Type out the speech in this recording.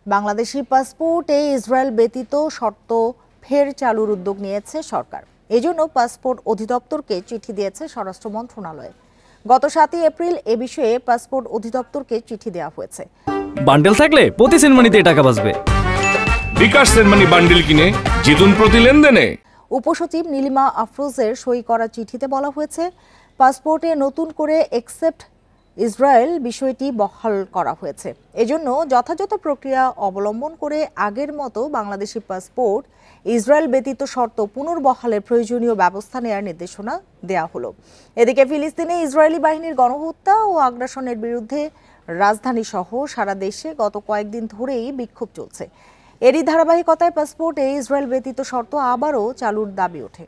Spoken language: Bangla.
বাংলাদেশি পাসপোর্টে ইসরায়েল ব্যতীত শর্ত ফের চালুর উদ্যোগ নিয়েছে সরকার। এজন্য পাসপোর্ট অধিদপ্তরকে চিঠি দিয়েছে স্বরাষ্ট্র মন্ত্রণালয়। গত 7 এপ্রিল এ বিষয়ে পাসপোর্ট অধিদপ্তরকে চিঠি দেওয়া হয়েছে। বান্ডেল থাকলে প্রতি সেনমানিতে টাকা বাঁচবে। বিকাশ সেনমানি বান্ডেল কিনে জিতুন প্রতি লেনদেনে। উপসচিব নীলিমা আফরোজের সই করা চিঠিতে বলা হয়েছে, পাসপোর্টে নতুন করে একসেপ্ট ইসরায়েল বিষয়টি বহাল করা হয়েছে। এজন্য যথাযথ প্রক্রিয়া অবলম্বন করে আগের মতো বাংলাদেশি পাসপোর্ট ইসরায়েল ব্যতীত শর্ত পুনর্বহালের প্রয়োজনীয় ব্যবস্থা নেওয়ার নির্দেশনা দেওয়া হলো। এদিকে ফিলিস্তিনে ইসরায়েলি বাহিনীর গণহত্যা ও আগ্রাসনের বিরুদ্ধে রাজধানী সহ সারা দেশে গত কয়েকদিন ধরেই বিক্ষোভ চলছে। এরই ধারাবাহিকতায় পাসপোর্টে ইসরায়েল ব্যতীত শর্ত আবারও চালুর দাবি ওঠে।